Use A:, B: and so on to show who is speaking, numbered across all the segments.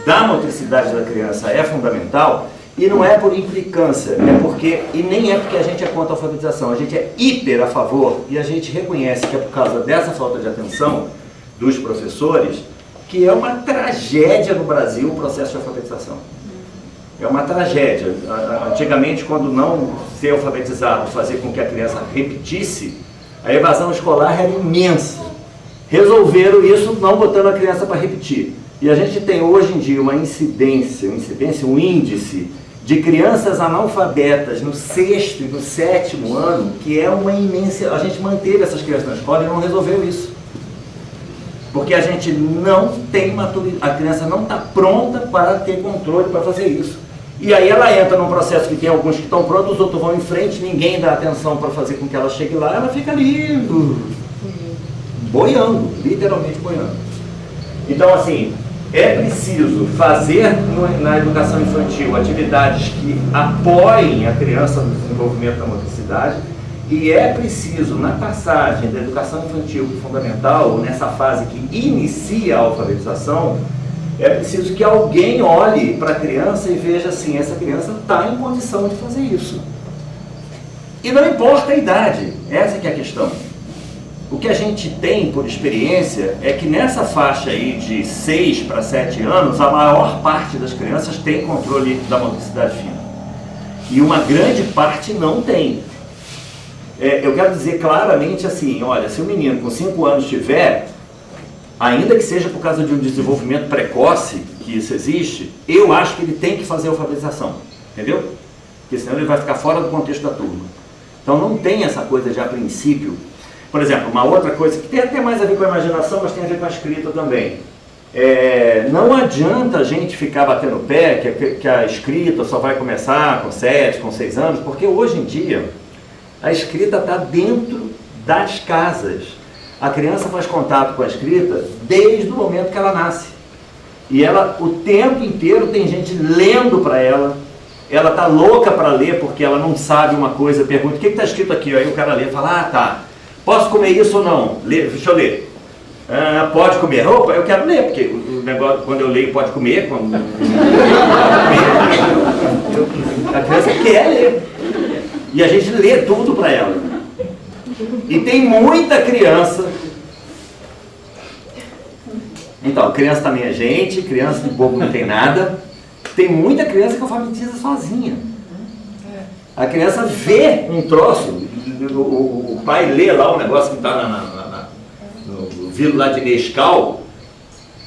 A: da motricidade da criança é fundamental, e não é por implicância, e nem é porque a gente é contra a alfabetização, a gente é hiper a favor, e a gente reconhece que é por causa dessa falta de atenção dos professores, que é uma tragédia no Brasil o processo de alfabetização. É uma tragédia. Antigamente, quando não ser alfabetizado fazer com que a criança repetisse, a evasão escolar era imensa. Resolveram isso não botando a criança para repetir. E a gente tem hoje em dia um índice de crianças analfabetas no 6º e no 7º ano, que é uma imensa... A gente manteve essas crianças na escola e não resolveu isso. Porque a gente não tem maturidade, a criança não está pronta para ter controle para fazer isso. E aí ela entra num processo que tem alguns que estão prontos, os outros vão em frente, ninguém dá atenção para fazer com que ela chegue lá, ela fica ali boiando, literalmente boiando. Então, assim, é preciso fazer na educação infantil atividades que apoiem a criança no desenvolvimento da motricidade, e é preciso, na passagem da educação infantil para o fundamental, nessa fase que inicia a alfabetização, é preciso que alguém olhe para a criança e veja assim, essa criança está em condição de fazer isso. E não importa a idade, essa que é a questão. O que a gente tem por experiência é que nessa faixa aí de 6 para 7 anos, a maior parte das crianças tem controle da motricidade fina. E uma grande parte não tem. Eu quero dizer claramente assim, olha, se o menino com 5 anos tiver, ainda que seja por causa de um desenvolvimento precoce, que isso existe, eu acho que ele tem que fazer alfabetização, entendeu? Porque senão ele vai ficar fora do contexto da turma. Então não tem essa coisa de a princípio. Por exemplo, uma outra coisa que tem até mais a ver com a imaginação, mas tem a ver com a escrita também. Não adianta a gente ficar batendo o pé que a escrita só vai começar com 7, com 6 anos, porque hoje em dia a escrita está dentro das casas. A criança faz contato com a escrita desde o momento que ela nasce. E ela, o tempo inteiro, tem gente lendo para ela. Ela está louca para ler porque ela não sabe uma coisa, pergunta, o que está escrito aqui? Aí o cara lê e fala, ah, tá, posso comer isso ou não? Deixa eu ler. Pode comer? Opa, eu quero ler, porque o negócio, quando eu leio pode comer, quando a criança quer ler. E a gente lê tudo para ela. E tem muita criança. Então, criança também é gente, criança de bobo não tem nada. Tem muita criança que alfabetiza sozinha. A criança vê um troço, o pai lê lá o negócio que está no vidro lá de Nescau.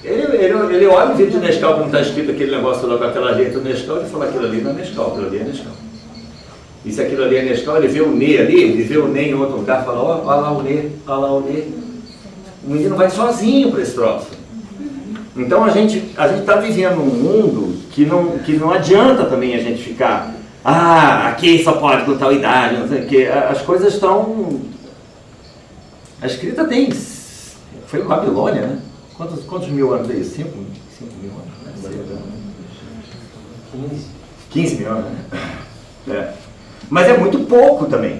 A: Ele olha o vidro de Nescau, como está escrito aquele negócio lá com aquela letra do Nescau, ele fala, aquilo ali não é Nescau, aquilo ali é Nescau. E se aquilo ali é Nescau, ele vê o Nê ali, ele vê o Nê em outro lugar, fala, ó, olha lá o Nê, olha lá o Nê. O menino vai sozinho para esse troço. Então a gente está vivendo um mundo que não adianta também a gente ficar, aqui só pode com tal idade, não sei o quê. As coisas estão... A escrita tem... Foi em Babilônia, né? Quantos mil anos é isso? 5 mil anos? Né? 15 mil anos, né? Mas é muito pouco também,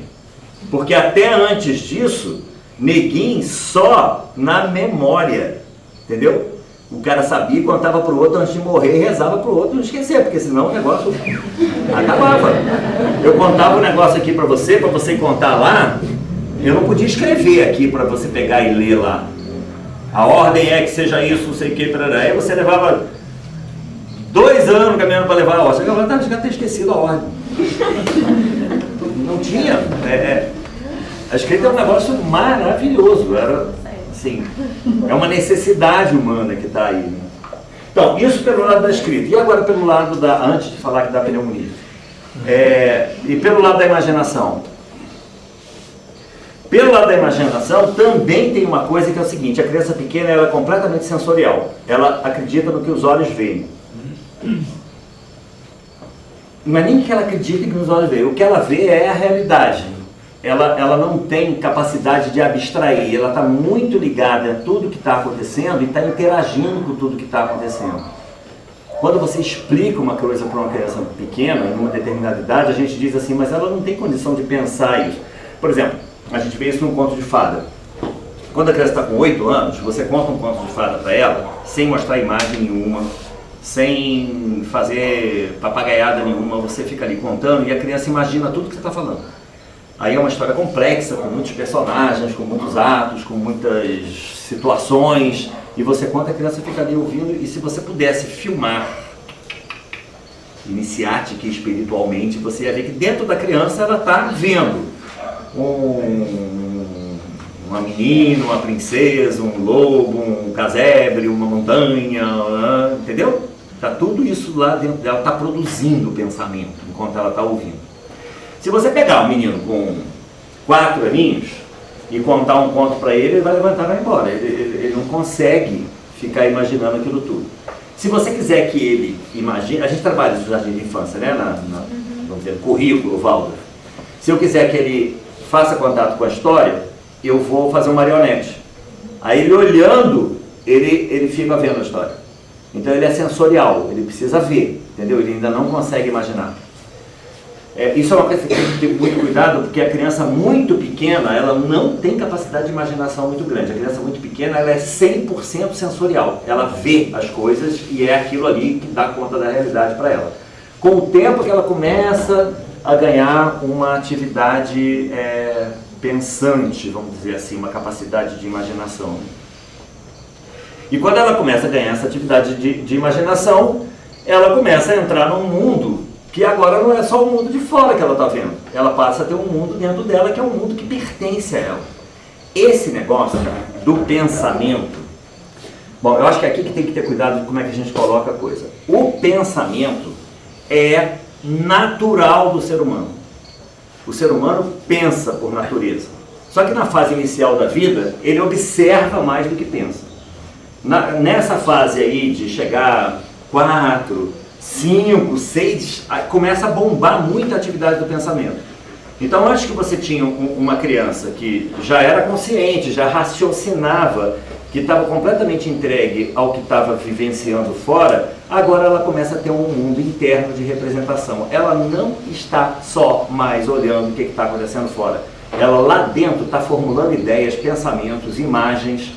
A: porque até antes disso, neguinho só na memória, entendeu? O cara sabia, contava para o outro antes de morrer e rezava para o outro não esquecer, porque senão o negócio acabava. Eu contava um negócio aqui para você contar lá, eu não podia escrever aqui para você pegar e ler lá. A ordem é que seja isso, não sei o que, aí você levava 2 anos caminhando para levar a ordem. Agora já ter esquecido a ordem. Não tinha. A escrita é um negócio maravilhoso. Era, assim, é uma necessidade humana que está aí. Né? Então, isso pelo lado da escrita. E agora pelo lado da... Antes de falar que da pneumonia. E pelo lado da imaginação. Pelo lado da imaginação, também tem uma coisa que é o seguinte, a criança pequena ela é completamente sensorial. Ela acredita no que os olhos veem. Não é nem que ela acredita que os olhos veem, o que ela vê é a realidade. Ela não tem capacidade de abstrair, ela está muito ligada a tudo que está acontecendo e está interagindo com tudo que está acontecendo. Quando você explica uma coisa para uma criança pequena, em uma determinada idade, a gente diz assim, mas ela não tem condição de pensar isso. Por exemplo, a gente vê isso num conto de fada. Quando a criança está com 8 anos, você conta um conto de fada para ela, sem mostrar imagem nenhuma, sem fazer papagaiada nenhuma, você fica ali contando e a criança imagina tudo que você está falando. Aí é uma história complexa, com muitos personagens, com muitos atos, com muitas situações, e você conta, a criança fica ali ouvindo, e se você pudesse filmar, iniciática espiritualmente, você ia ver que dentro da criança ela está vendo uma menina, uma princesa, um lobo, um casebre, uma montanha, entendeu? Está tudo isso lá dentro dela, está produzindo o pensamento enquanto ela está ouvindo. Se você pegar um menino com 4 aninhos e contar um conto para ele, ele vai levantar e vai embora. Ele não consegue ficar imaginando aquilo tudo. Se você quiser que ele imagine, a gente trabalha no jardim de infância, né? Vamos dizer, currículo, Waldorf. Se eu quiser que ele faça contato com a história, eu vou fazer um marionete. Aí ele olhando, ele fica vendo a história. Então ele é sensorial, ele precisa ver, entendeu? Ele ainda não consegue imaginar. Isso é uma coisa que tem que ter muito cuidado, porque a criança muito pequena, ela não tem capacidade de imaginação muito grande. A criança muito pequena, ela é 100% sensorial. Ela vê as coisas e é aquilo ali que dá conta da realidade para ela. Com o tempo que ela começa a ganhar uma atividade pensante, vamos dizer assim, uma capacidade de imaginação. E quando ela começa a ganhar essa atividade de imaginação, ela começa a entrar num mundo que agora não é só o mundo de fora que ela está vendo. Ela passa a ter um mundo dentro dela que é um mundo que pertence a ela. Esse negócio do pensamento, bom, eu acho que aqui que tem que ter cuidado de como é que a gente coloca a coisa. O pensamento é natural do ser humano. O ser humano pensa por natureza. Só que na fase inicial da vida, ele observa mais do que pensa. Nessa fase aí de chegar 4, 5, 6, começa a bombar muito a atividade do pensamento. Então, antes que você tinha uma criança que já era consciente, já raciocinava, que estava completamente entregue ao que estava vivenciando fora, agora ela começa a ter um mundo interno de representação. Ela não está só mais olhando o que está acontecendo fora. Ela lá dentro está formulando ideias, pensamentos, imagens,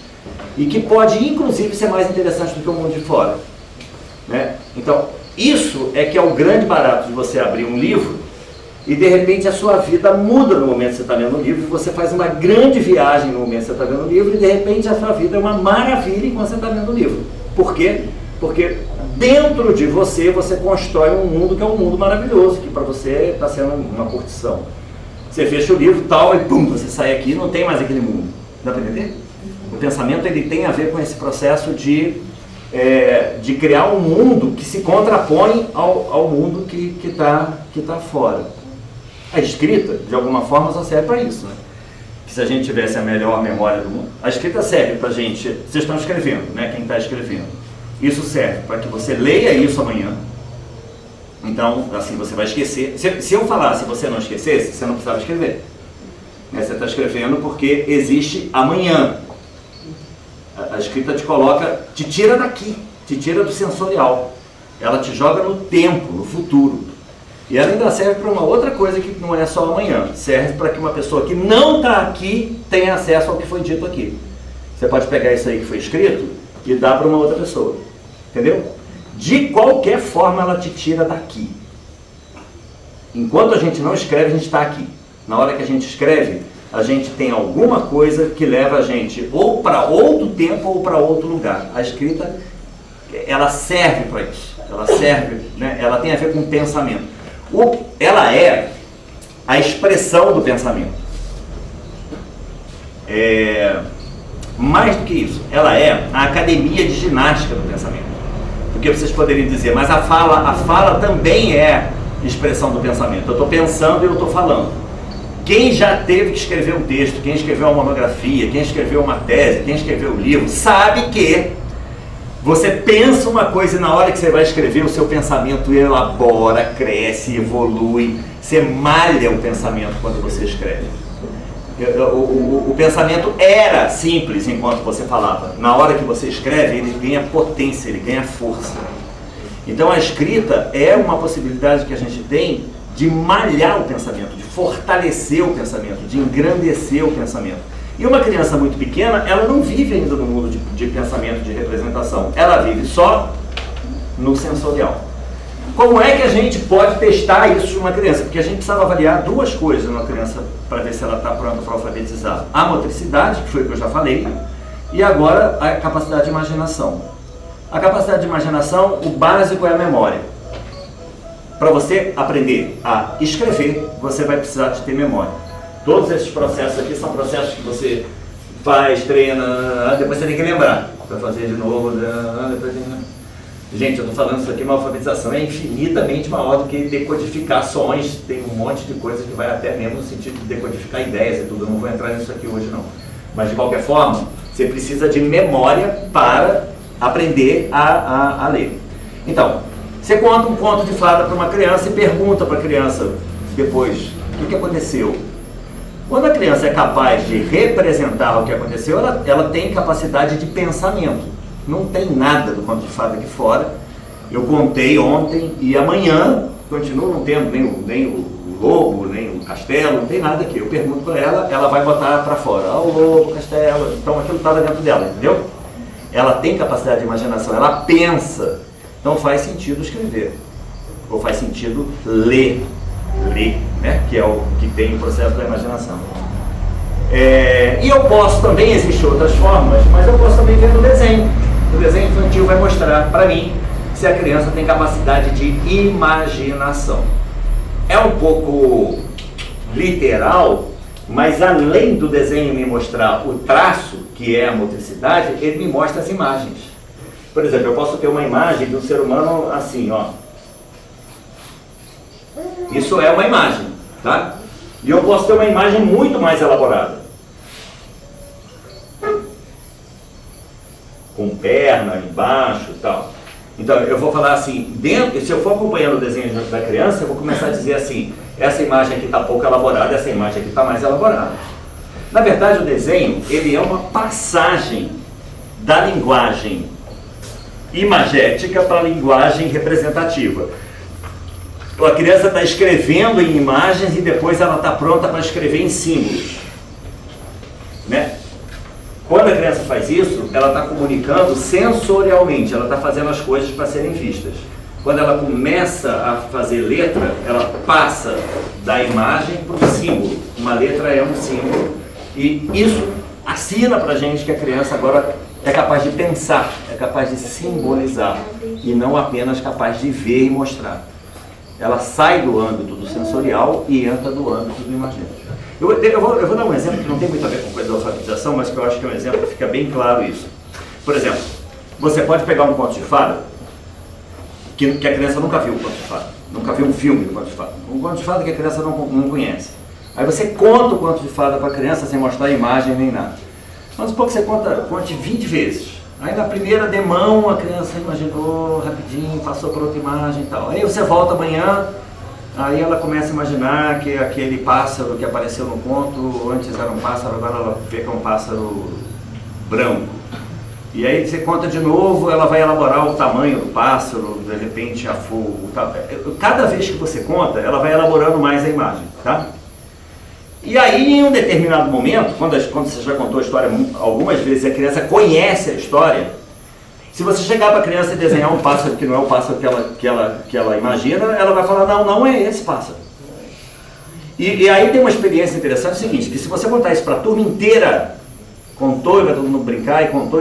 A: e que pode inclusive ser mais interessante do que o mundo de fora, né? Então, isso é que é o grande barato de você abrir um livro e de repente a sua vida muda no momento que você está lendo o livro, você faz uma grande viagem no momento que você está lendo o livro e de repente a sua vida é uma maravilha enquanto você está lendo o livro. Por quê? Porque dentro de você, você constrói um mundo que é um mundo maravilhoso, que para você está sendo uma curtição. Você fecha o livro tal e pum, você sai aqui e não tem mais aquele mundo. Dá para entender? O pensamento ele tem a ver com esse processo de criar um mundo que se contrapõe ao mundo que tá fora. A escrita, de alguma forma, só serve para isso, né? Que se a gente tivesse a melhor memória do mundo, a escrita serve para a gente, vocês estão escrevendo, né? Quem está escrevendo. Isso serve para que você leia isso amanhã. Então, assim, você vai esquecer. Se eu falasse e você não esquecesse, você não precisava escrever. Você está escrevendo porque existe amanhã. A escrita te coloca, te tira daqui, te tira do sensorial. Ela te joga no tempo, no futuro. E ela ainda serve para uma outra coisa que não é só amanhã. Serve para que uma pessoa que não está aqui tenha acesso ao que foi dito aqui. Você pode pegar isso aí que foi escrito e dar para uma outra pessoa. Entendeu? De qualquer forma ela te tira daqui. Enquanto a gente não escreve, a gente está aqui. Na hora que a gente escreve, a gente tem alguma coisa que leva a gente ou para outro tempo ou para outro lugar. A escrita, ela serve para isso. Ela serve, né? Ela tem a ver com pensamento. Ela é a expressão do pensamento. Mais do que isso, ela é a academia de ginástica do pensamento. Porque vocês poderiam dizer, mas a fala também é expressão do pensamento. Eu estou pensando e eu estou falando. Quem já teve que escrever um texto, quem escreveu uma monografia, quem escreveu uma tese, quem escreveu um livro, sabe que você pensa uma coisa e na hora que você vai escrever, o seu pensamento elabora, cresce, evolui. Você malha o pensamento quando você escreve. O pensamento era simples enquanto você falava. Na hora que você escreve, ele ganha potência, ele ganha força. Então a escrita é uma possibilidade que a gente tem de malhar o pensamento, de fortalecer o pensamento, de engrandecer o pensamento. E uma criança muito pequena, ela não vive ainda no mundo de pensamento, de representação. Ela vive só no sensorial. Como é que a gente pode testar isso numa criança? Porque a gente precisava avaliar duas coisas numa criança para ver se ela está pronta para alfabetizar. A motricidade, que foi o que eu já falei, e agora a capacidade de imaginação. A capacidade de imaginação, o básico é a memória. Para você aprender a escrever, você vai precisar de ter memória. Todos esses processos aqui são processos que você faz, treina, depois você tem que lembrar. Para fazer de novo, depois tem que... Gente, eu estou falando isso aqui, uma alfabetização é infinitamente maior do que decodificar sons, tem um monte de coisa que vai até mesmo no sentido de decodificar ideias e tudo, eu não vou entrar nisso aqui hoje não. Mas de qualquer forma, você precisa de memória para aprender a ler. Então, você conta um conto de fada para uma criança e pergunta para a criança depois, o que aconteceu? Quando a criança é capaz de representar o que aconteceu, ela tem capacidade de pensamento. Não tem nada do conto de fada aqui fora. Eu contei ontem e amanhã, continuo não tendo nem o lobo, nem o castelo, não tem nada aqui. Eu pergunto para ela vai botar para fora. O lobo, o castelo, então aquilo está dentro dela, entendeu? Ela tem capacidade de imaginação, ela pensa. Então faz sentido escrever. Ou faz sentido ler, né? Que é o que tem o processo da imaginação. E eu posso também, existem outras formas, mas eu posso também ver no desenho. O desenho infantil vai mostrar para mim se a criança tem capacidade de imaginação. É um pouco literal, mas além do desenho me mostrar o traço, que é a motricidade, ele me mostra as imagens. Por exemplo, eu posso ter uma imagem do ser humano assim, ó. Isso é uma imagem, tá? E eu posso ter uma imagem muito mais elaborada. Com perna embaixo e tal. Então, eu vou falar assim, se eu for acompanhando o desenho da criança, eu vou começar a dizer assim, essa imagem aqui está pouco elaborada, essa imagem aqui está mais elaborada. Na verdade, o desenho, ele é uma passagem da linguagem imagética para a linguagem representativa. A criança está escrevendo em imagens e depois ela está pronta para escrever em símbolos, né? Quando a criança faz isso, ela está comunicando sensorialmente, ela está fazendo as coisas para serem vistas. Quando ela começa a fazer letra, ela passa da imagem para o símbolo. Uma letra é um símbolo. E isso assina para a gente que a criança agora é capaz de pensar, é capaz de simbolizar, e não apenas capaz de ver e mostrar. Ela sai do âmbito do sensorial e entra do âmbito do imaginário. Eu vou dar um exemplo que não tem muito a ver com coisa da alfabetização, mas que eu acho que é um exemplo que fica bem claro isso. Por exemplo, você pode pegar um conto de fada, que a criança nunca viu o conto de fada, nunca viu um filme do conto de fada. Um conto de fada que a criança não conhece. Aí você conta o conto de fada para a criança sem mostrar a imagem nem nada. Vamos supor que você conte 20 vezes. Aí na primeira demão a criança imaginou rapidinho, passou por outra imagem e tal. Aí você volta amanhã, aí ela começa a imaginar que aquele pássaro que apareceu no conto, antes era um pássaro, agora ela vê que é um pássaro branco. E aí você conta de novo, ela vai elaborar o tamanho do pássaro, de repente a fogo, cada vez que você conta, ela vai elaborando mais a imagem, tá? E aí, em um determinado momento, quando você já contou a história algumas vezes, a criança conhece a história, se você chegar para a criança e desenhar um pássaro que não é o pássaro que ela imagina, ela vai falar, não é esse pássaro. E aí tem uma experiência interessante, é o seguinte, que se você contar isso para a turma inteira, contou e vai todo mundo brincar e contou,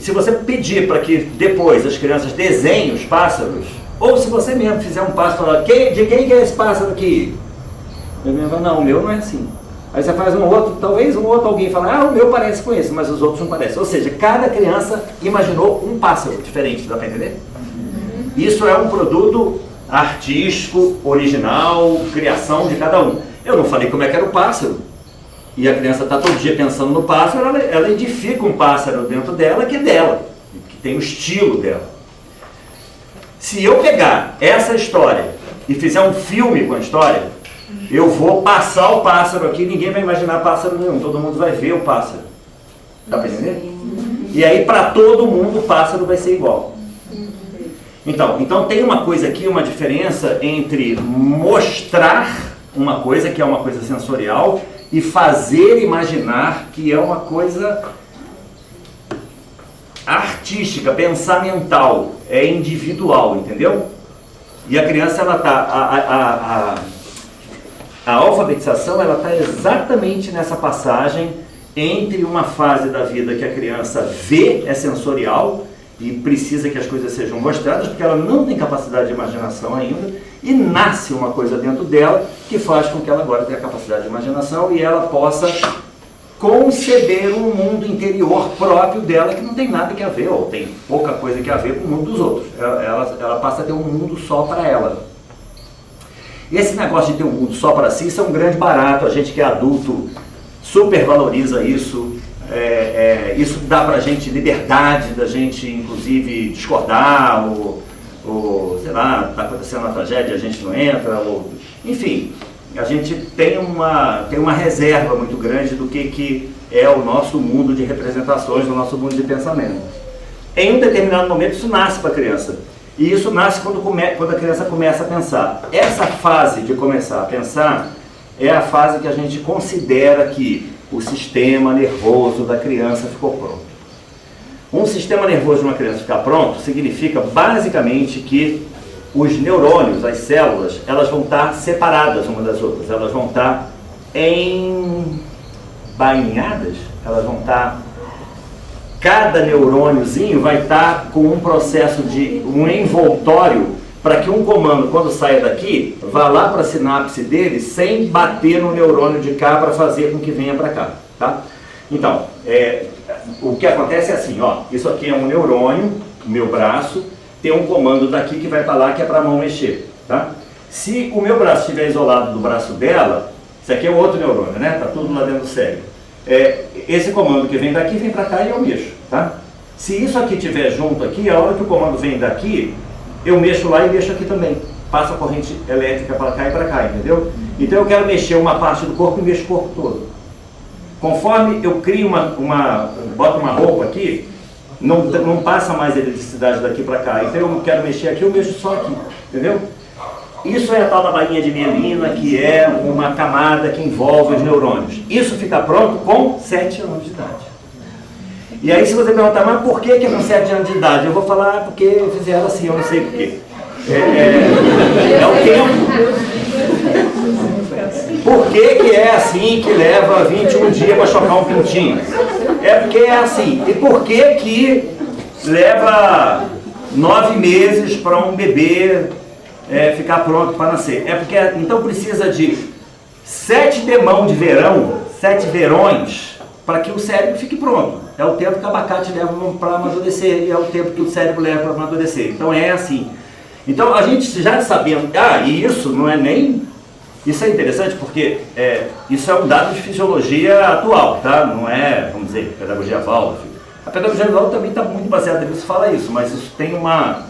A: se você pedir para que depois as crianças desenhem os pássaros, ou se você mesmo fizer um pássaro, falar, de quem é esse pássaro aqui? Eu mesmo falo, não, o meu não é assim. Aí você faz um outro, talvez um outro alguém fala, o meu parece com esse, mas os outros não parecem. Ou seja, cada criança imaginou um pássaro diferente, dá para entender? Isso é um produto artístico, original, criação de cada um. Eu não falei como é que era o pássaro. E a criança está todo dia pensando no pássaro, ela edifica um pássaro dentro dela que é dela, que tem o estilo dela. Se eu pegar essa história e fizer um filme com a história, eu vou passar o pássaro aqui, ninguém vai imaginar pássaro nenhum, todo mundo vai ver o pássaro. Dá para entender? E aí para todo mundo o pássaro vai ser igual. Então tem uma coisa aqui, uma diferença entre mostrar uma coisa, que é uma coisa sensorial, e fazer imaginar, que é uma coisa artística. artística, pensamental, é individual, entendeu? E a criança, ela tá, a alfabetização, ela está exatamente nessa passagem entre uma fase da vida que a criança vê, é sensorial, e precisa que as coisas sejam mostradas, porque ela não tem capacidade de imaginação ainda, e nasce uma coisa dentro dela que faz com que ela agora tenha a capacidade de imaginação e ela possa conceber um mundo interior próprio dela que não tem nada que a ver, ou tem pouca coisa que a ver com o mundo dos outros. Ela passa a ter um mundo só para ela. Esse negócio de ter um mundo só para si, isso é um grande barato. A gente que é adulto supervaloriza isso. Isso dá pra gente liberdade da gente, inclusive, discordar, ou sei lá, está acontecendo uma tragédia, a gente não entra, enfim, a gente tem uma reserva muito grande do que é o nosso mundo de representações, o nosso mundo de pensamento. Em um determinado momento isso nasce para a criança, e isso nasce quando a criança começa a pensar. Essa fase de começar a pensar é a fase que a gente considera que o sistema nervoso da criança ficou pronto. Um sistema nervoso de uma criança ficar pronto significa basicamente que os neurônios, as células, elas vão estar separadas umas das outras, elas vão estar embainhadas, elas vão estar... Cada neurôniozinho vai estar com um processo de um envoltório para que um comando, quando saia daqui, vá lá para a sinapse dele sem bater no neurônio de cá para fazer com que venha para cá, tá? Então, o que acontece é assim, ó, isso aqui é um neurônio, meu braço, tem um comando daqui que vai para lá que é para a mão mexer, tá? Se o meu braço estiver isolado do braço dela, isso aqui é outro neurônio, né? Tá tudo lá dentro do cérebro. Esse comando que vem daqui vem para cá e eu mexo, tá? Se isso aqui estiver junto aqui, a hora que o comando vem daqui, eu mexo lá e mexo aqui também. Passa a corrente elétrica para cá e para cá, entendeu? Então eu quero mexer uma parte do corpo e mexo o corpo todo. Conforme eu crio boto uma roupa aqui, não passa mais eletricidade daqui para cá. Então eu quero mexer aqui, eu mexo só aqui, entendeu? Isso é a tal da bainha de mielina, que é uma camada que envolve os neurônios. Isso fica pronto com 7 anos de idade. E aí se você perguntar, mas por que com 7 anos de idade? Eu vou falar, porque fizeram assim, eu não sei por quê. É o tempo. Por que é assim que leva 21 dias para chocar um pintinho? É porque é assim. E por que leva 9 meses para um bebê ficar pronto para nascer? É porque, então precisa de 7 demão de verão, 7 verões, para que o cérebro fique pronto. É o tempo que o abacate leva para amadurecer, e é o tempo que o cérebro leva para amadurecer. Então é assim. Então a gente já sabendo, e isso não é nem... Isso é interessante porque isso é um dado de fisiologia atual, tá? Não é, vamos dizer, pedagogia Waldorf. A pedagogia Waldorf também está muito baseada nisso, fala isso, mas isso tem uma...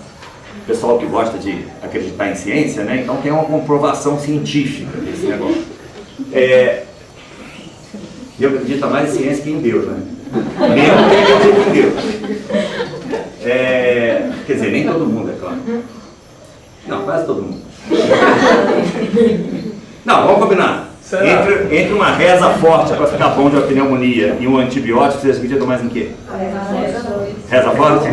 A: O pessoal que gosta de acreditar em ciência, né? Então tem uma comprovação científica desse negócio. Eu acredito mais em ciência que em Deus, né? Mesmo quem acredita em Deus. Quer dizer, nem todo mundo, é claro. Não, quase todo mundo. Não, vamos combinar. Entre uma reza forte para ficar bom de uma pneumonia e um antibiótico, vocês acreditam mais em quê? Reza forte?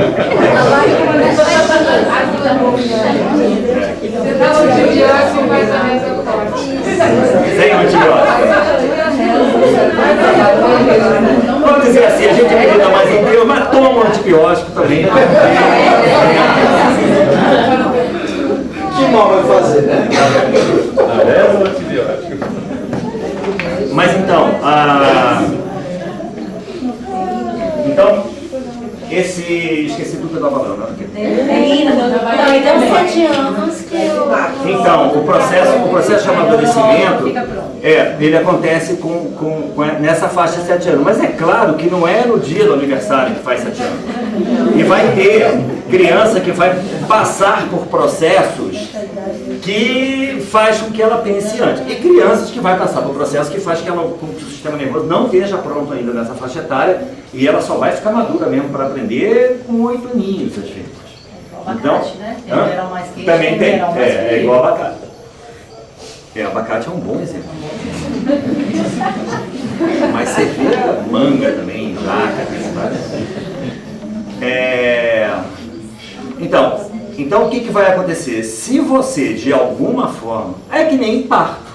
B: Você dá um antibiótico, faz a reza forte.
A: Sem antibiótico. Vamos dizer assim, a gente acredita mais em Deus, mas toma um antibiótico também.
C: Que mal vai fazer, né?
D: É um antibiótico.
A: Mas então, esqueci tudo que eu estava falando.
E: Então, 7 anos que eu...
A: Então, o processo de amadurecimento, ele acontece nessa faixa de 7 anos. Mas é claro que não é no dia do aniversário que faz 7 anos. E vai ter criança que vai passar por processos que faz com que ela pense antes. E crianças que vai passar por processos que faz com que o sistema nervoso não esteja pronto ainda nessa faixa etária e ela só vai ficar madura mesmo para aprender com 8 aninhos, às vezes. Então,
E: né?
A: também tem, é igual abacate. Abacate é um bom exemplo. Mas você vê manga também, jaca, Então o que vai acontecer? Se você, de alguma forma, é que nem parto,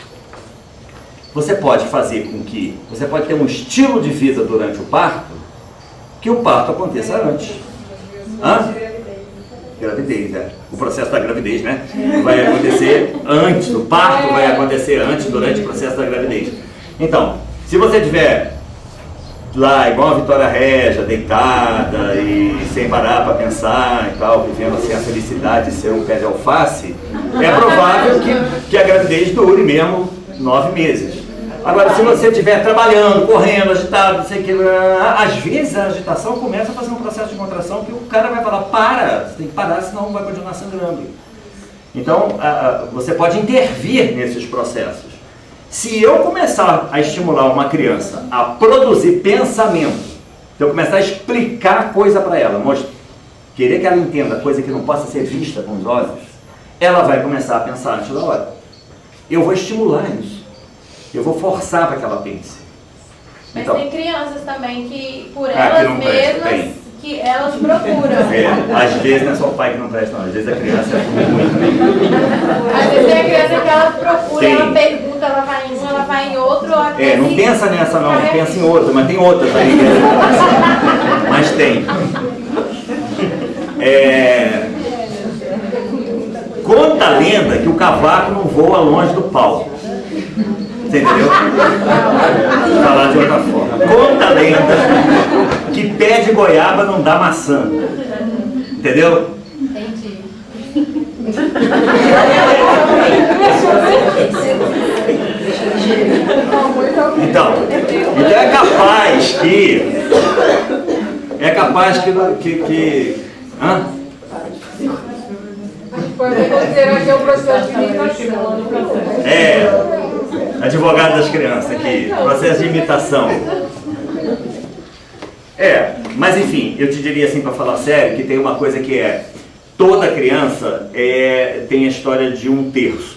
A: você pode fazer com que, você pode ter um estilo de vida durante o parto, que o parto aconteça antes. Gravidez, o processo da gravidez, né? Vai acontecer antes, o parto vai acontecer antes, durante o processo da gravidez. Então, se você tiver lá, igual a Vitória Regia, deitada e sem parar para pensar e tal, vivendo assim a felicidade de ser um pé de alface, é provável que a gravidez dure mesmo 9 meses. Agora, se você estiver trabalhando, correndo, agitado, não sei o que, às vezes a agitação começa a fazer um processo de contração que o cara vai falar, para, você tem que parar, senão vai continuar sangrando. Então, você pode intervir nesses processos. Se eu começar a estimular uma criança a produzir pensamento, se eu começar a explicar coisa para ela, querer que ela entenda coisa que não possa ser vista com os olhos, ela vai começar a pensar antes da hora. Eu vou estimular isso. Eu vou forçar para que ela pense.
E: Mas
A: Então,
E: tem crianças também que, por elas
A: que não presta,
E: mesmas, que elas procuram.
A: Às vezes não é só o pai que não presta, não. Às vezes a criança é muito.
E: Às vezes tem a criança que ela procura,
A: Tem.
E: ela pergunta, ela vai em um, ela vai em outro. Até
A: Não
E: que
A: pensa nessa não,
E: parece-
A: pensa em outra, mas tem outras aí. Mas tem. Conta a lenda que o cavaco não voa longe do pau. Você entendeu? Vou falar de outra forma. Conta a lenda que pé de goiaba não dá maçã. Entendeu?
E: Entendi.
A: Então é capaz que hã?
B: Pode considerar que é um processo de imitação.
A: Advogado das crianças aqui, processo de imitação. Mas enfim, eu te diria assim, para falar sério, que tem uma coisa que toda criança tem a história de 1/3.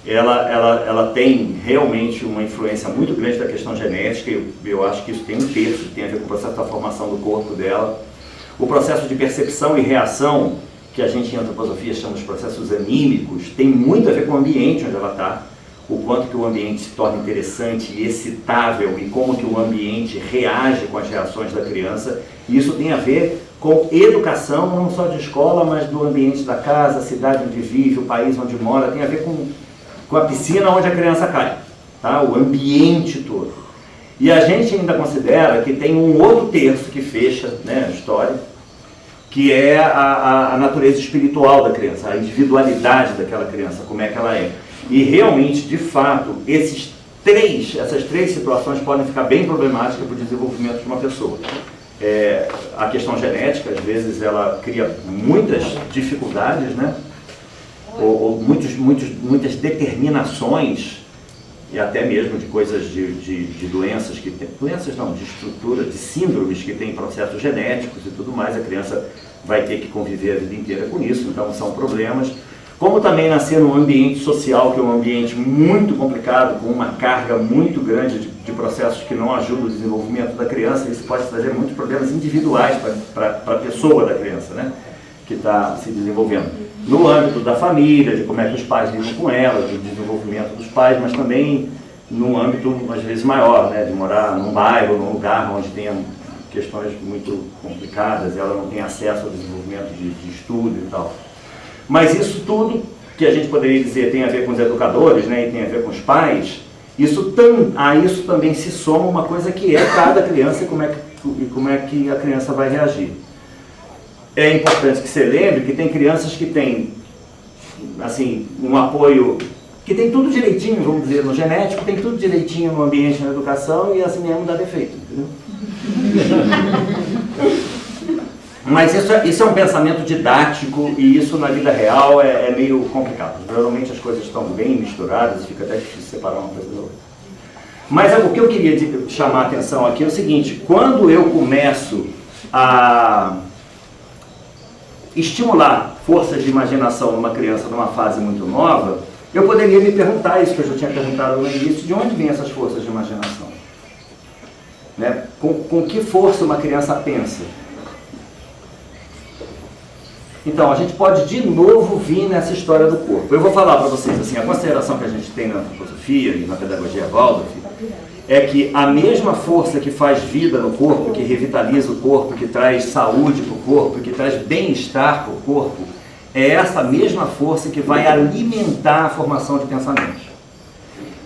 A: Ela tem realmente uma influência muito grande da questão genética, eu acho que isso tem 1/3, que tem a ver com o processo da formação do corpo dela. O processo de percepção e reação, que a gente em antroposofia chama de processos anímicos, tem muito a ver com o ambiente onde ela está, o quanto que o ambiente se torna interessante e excitável e como que o ambiente reage com as reações da criança. E isso tem a ver com educação, não só de escola, mas do ambiente da casa, a cidade onde vive, o país onde mora, tem a ver com a piscina onde a criança cai, tá? O ambiente todo. E a gente ainda considera que tem um outro terço que fecha, né, a história, que é a natureza espiritual da criança, a individualidade daquela criança, como é que ela é. E realmente, de fato, essas três situações podem ficar bem problemáticas para o desenvolvimento de uma pessoa. A questão genética, às vezes, ela cria muitas dificuldades, né? ou muitas determinações, e até mesmo de coisas de doenças que tem, doenças não, de estrutura, de síndromes que têm processos genéticos e tudo mais, a criança vai ter que conviver a vida inteira com isso, então são problemas. Como também nascer num ambiente social, que é um ambiente muito complicado, com uma carga muito grande de processos que não ajudam o desenvolvimento da criança, isso pode trazer muitos problemas individuais para a pessoa da criança, né, que está se desenvolvendo. No âmbito da família, de como é que os pais lidam com ela, do desenvolvimento dos pais, mas também num âmbito, às vezes, maior, né, de morar num bairro, num lugar onde tenha questões muito complicadas, ela não tem acesso ao desenvolvimento de estudo e tal. Mas isso tudo, que a gente poderia dizer, tem a ver com os educadores, né, e tem a ver com os pais, a isso também se soma uma coisa que é cada criança e como é que a criança vai reagir. É importante que você lembre que tem crianças que têm, assim, um apoio, que tem tudo direitinho, vamos dizer, no genético, tem tudo direitinho no ambiente, na educação, e assim mesmo dá defeito, entendeu? Mas isso é um pensamento didático e isso na vida real é meio complicado. Geralmente as coisas estão bem misturadas e fica até difícil separar uma coisa da outra. Mas o que eu queria chamar a atenção aqui é o seguinte: quando eu começo a estimular forças de imaginação numa criança numa fase muito nova, eu poderia me perguntar isso que eu já tinha perguntado no início: de onde vêm essas forças de imaginação? Né? Com que força uma criança pensa? Então, a gente pode de novo vir nessa história do corpo. Eu vou falar para vocês, assim, a consideração que a gente tem na antroposofia e na pedagogia Waldorf é que a mesma força que faz vida no corpo, que revitaliza o corpo, que traz saúde para o corpo, que traz bem-estar para o corpo, é essa mesma força que vai alimentar a formação de pensamentos.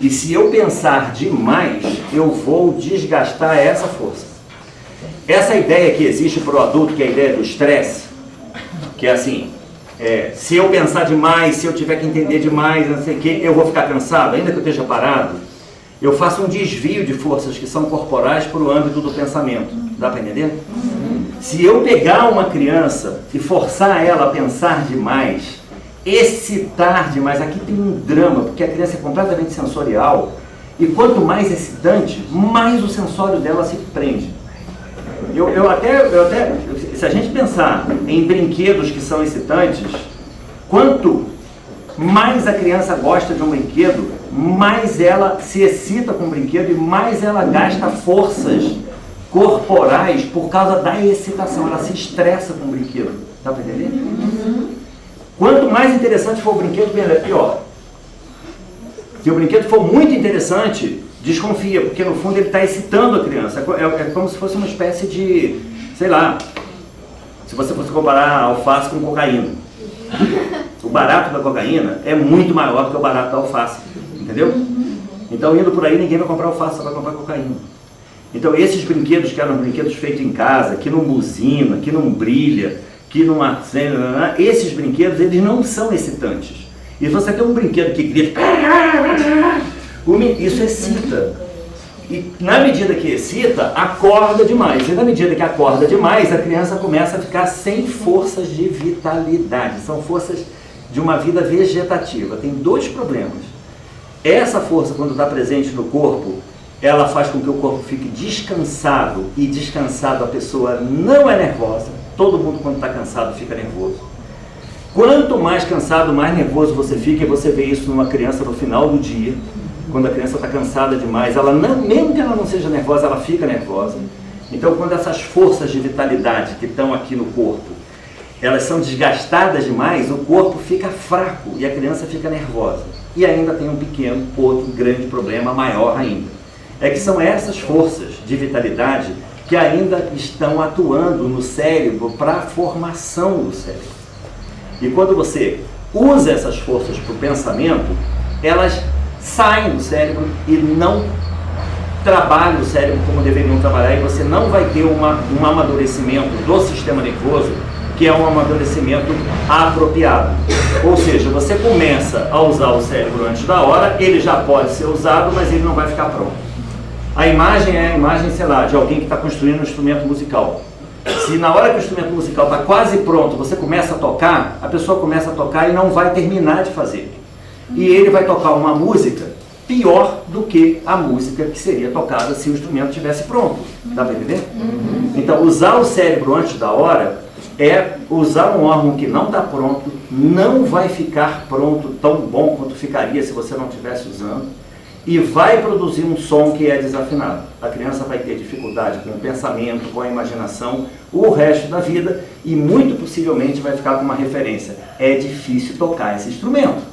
A: E se eu pensar demais, eu vou desgastar essa força. Essa ideia que existe para o adulto, que é a ideia do estresse, que é assim, se eu pensar demais, se eu tiver que entender demais, não sei o que, eu vou ficar cansado, ainda que eu esteja parado, eu faço um desvio de forças que são corporais para o âmbito do pensamento. Dá para entender? Se eu pegar uma criança e forçar ela a pensar demais, excitar demais, aqui tem um drama, porque a criança é completamente sensorial, e quanto mais excitante, mais o sensório dela se prende. Eu até, se a gente pensar em brinquedos que são excitantes, quanto mais a criança gosta de um brinquedo, mais ela se excita com o brinquedo e mais ela gasta forças corporais por causa da excitação. Ela se estressa com o brinquedo. Dá para entender? Quanto mais interessante for o brinquedo, pior. Se o brinquedo for muito interessante, desconfia, porque no fundo ele está excitando a criança. É como se fosse uma espécie de, sei lá, se você fosse comparar a alface com cocaína. O barato da cocaína é muito maior do que o barato da alface, entendeu? Então, indo por aí, ninguém vai comprar alface, só vai comprar cocaína. Então, esses brinquedos que eram brinquedos feitos em casa, que não buzina, que não brilha, que não acende, esses brinquedos, eles não são excitantes. E se você tem um brinquedo que grita, isso excita. E na medida que excita, acorda demais. E na medida que acorda demais, a criança começa a ficar sem forças de vitalidade. São forças de uma vida vegetativa. Tem dois problemas. Essa força, quando está presente no corpo, ela faz com que o corpo fique descansado. E descansado a pessoa não é nervosa. Todo mundo, quando está cansado, fica nervoso. Quanto mais cansado, mais nervoso você fica. E você vê isso numa criança no final do dia. Quando a criança está cansada demais, ela não, mesmo que ela não seja nervosa, ela fica nervosa. Então, quando essas forças de vitalidade que estão aqui no corpo, elas são desgastadas demais, o corpo fica fraco e a criança fica nervosa. E ainda tem um pequeno, outro grande problema, maior ainda. É que são essas forças de vitalidade que ainda estão atuando no cérebro para a formação do cérebro. E quando você usa essas forças para o pensamento, elas saem do cérebro e não trabalham o cérebro como deveriam trabalhar, e você não vai ter um amadurecimento do sistema nervoso, que é um amadurecimento apropriado. Ou seja, você começa a usar o cérebro antes da hora, ele já pode ser usado, mas ele não vai ficar pronto. A imagem é a imagem, sei lá, de alguém que está construindo um instrumento musical. Se na hora que o instrumento musical está quase pronto, você começa a tocar, a pessoa começa a tocar e não vai terminar de fazer. E ele vai tocar uma música pior do que a música que seria tocada se o instrumento estivesse pronto. Dá para entender? Então, usar o cérebro antes da hora é usar um órgão que não está pronto, não vai ficar pronto tão bom quanto ficaria se você não estivesse usando, e vai produzir um som que é desafinado. A criança vai ter dificuldade com o pensamento, com a imaginação, o resto da vida, e muito possivelmente vai ficar com uma referência. É difícil tocar esse instrumento.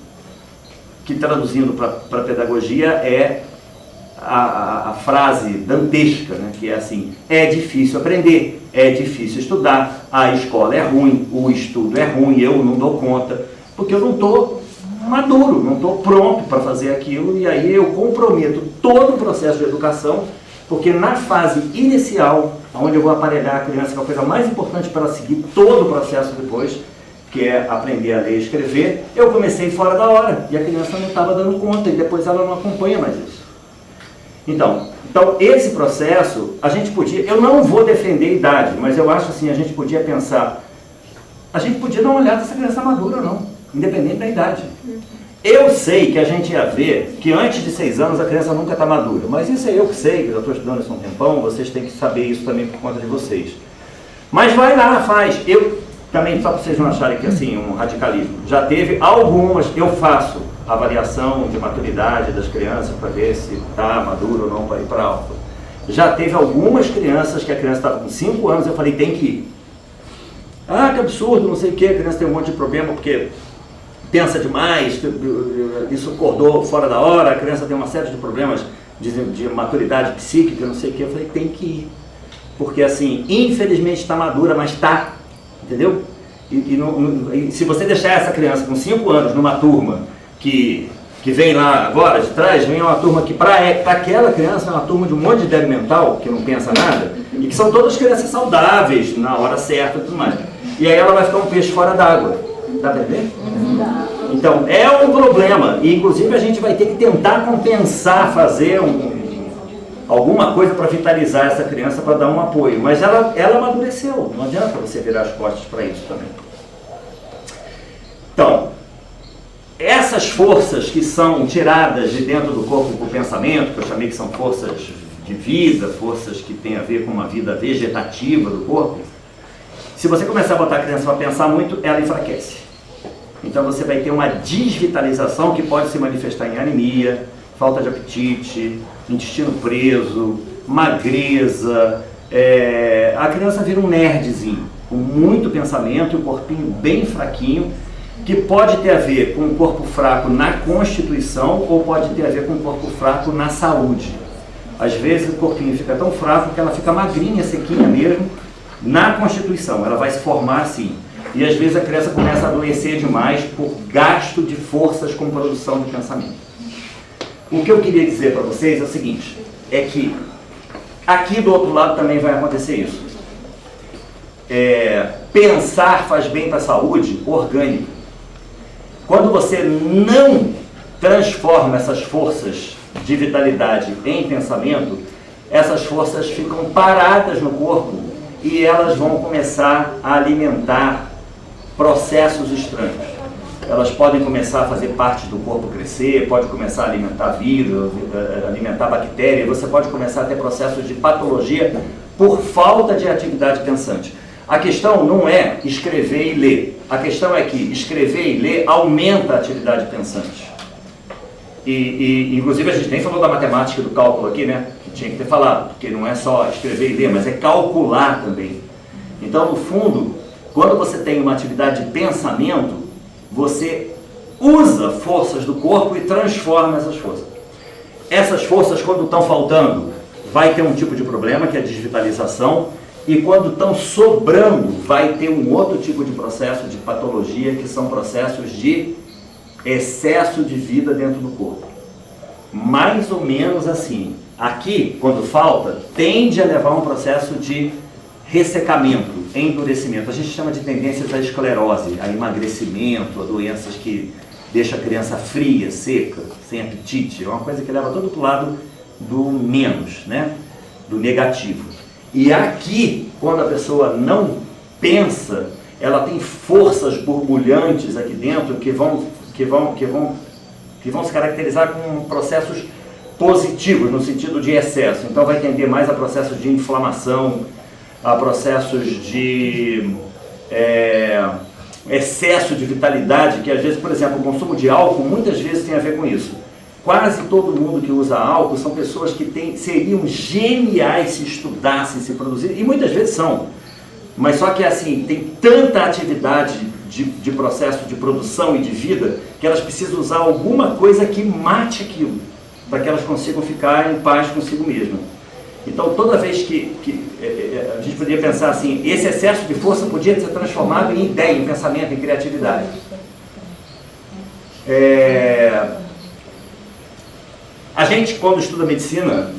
A: Que traduzindo para a pedagogia é a frase dantesca, né? Que é assim: é difícil aprender, é difícil estudar, a escola é ruim, o estudo é ruim, eu não dou conta, porque eu não estou maduro, não estou pronto para fazer aquilo, e aí eu comprometo todo o processo de educação, porque na fase inicial, onde eu vou aparelhar a criança, que é a coisa mais importante para ela seguir todo o processo depois, que é aprender a ler e escrever, eu comecei fora da hora, e a criança não estava dando conta, e depois ela não acompanha mais isso. Então esse processo, a gente podia, eu não vou defender a idade, mas eu acho assim, a gente podia pensar, a gente podia dar uma olhada se a criança é madura ou não, independente da idade. Eu sei que a gente ia ver que antes de 6 anos a criança nunca está madura, mas isso é eu que sei, que eu estou estudando isso há um tempão, vocês têm que saber isso também por conta de vocês. Mas vai lá, faz. Eu também, só para vocês não acharem que assim, um radicalismo, já teve algumas, eu faço avaliação de maturidade das crianças para ver se está maduro ou não para ir para a alfa. Já teve algumas crianças que a criança estava com 5 anos, eu falei, tem que ir. Ah, que absurdo, não sei o que, a criança tem um monte de problema porque pensa demais, isso acordou fora da hora, a criança tem uma série de problemas de maturidade psíquica, não sei o que. Eu falei, tem que ir. Porque assim, infelizmente está madura, mas está, entendeu? E se você deixar essa criança com 5 anos numa turma que vem lá agora de trás, vem uma turma que para aquela criança é uma turma de um monte de débil mental, que não pensa nada, e que são todas crianças saudáveis, na hora certa e tudo mais. E aí ela vai ficar um peixe fora d'água. Dá para ver? Então, é um problema. E inclusive a gente vai ter que tentar compensar, fazer alguma coisa para vitalizar essa criança, para dar um apoio. Mas ela amadureceu. Não adianta você virar as costas para isso também. Então, essas forças que são tiradas de dentro do corpo por pensamento, que eu chamei que são forças de vida, forças que têm a ver com uma vida vegetativa do corpo, se você começar a botar a criança para pensar muito, ela enfraquece. Então você vai ter uma desvitalização que pode se manifestar em anemia, falta de apetite, intestino preso, magreza. A criança vira um nerdzinho, com muito pensamento e um corpinho bem fraquinho, que pode ter a ver com um corpo fraco na constituição ou pode ter a ver com um corpo fraco na saúde. Às vezes o corpinho fica tão fraco que ela fica magrinha, sequinha mesmo, na constituição, ela vai se formar assim. E às vezes a criança começa a adoecer demais por gasto de forças com produção de pensamento. O que eu queria dizer para vocês é o seguinte, é que aqui do outro lado também vai acontecer isso. Pensar faz bem para a saúde orgânica. Quando você não transforma essas forças de vitalidade em pensamento, essas forças ficam paradas no corpo e elas vão começar a alimentar processos estranhos. Elas podem começar a fazer parte do corpo crescer, pode começar a alimentar vírus, alimentar bactéria, você pode começar a ter processos de patologia por falta de atividade pensante. A questão não é escrever e ler. A questão é que escrever e ler aumenta a atividade pensante. Inclusive a gente nem falou da matemática e do cálculo aqui, né? Que tinha que ter falado, porque não é só escrever e ler, mas é calcular também. Então, no fundo, quando você tem uma atividade de pensamento, você usa forças do corpo e transforma essas forças. Essas forças, quando estão faltando, vai ter um tipo de problema, que é a desvitalização. E quando estão sobrando, vai ter um outro tipo de processo de patologia, que são processos de excesso de vida dentro do corpo. Mais ou menos assim. Aqui, quando falta, tende a levar a um processo de ressecamento, endurecimento. A gente chama de tendências à esclerose, a emagrecimento, a doenças que deixam a criança fria, seca, sem apetite. É uma coisa que leva todo para o lado do menos, né? Do negativo. E aqui, quando a pessoa não pensa, ela tem forças borbulhantes aqui dentro que vão se caracterizar com processos positivos, no sentido de excesso. Então vai tender mais a processos de inflamação, a processos de excesso de vitalidade, que às vezes, por exemplo, o consumo de álcool muitas vezes tem a ver com isso. Quase todo mundo que usa álcool são pessoas que seriam geniais se estudassem, se produzissem, e muitas vezes são. Mas só que assim, tem tanta atividade de processo de produção e de vida, que elas precisam usar alguma coisa que mate aquilo, para que elas consigam ficar em paz consigo mesmas. Então toda vez que a gente poderia pensar assim, esse excesso de força podia ser transformado em ideia, em pensamento, em criatividade. A gente, quando estuda medicina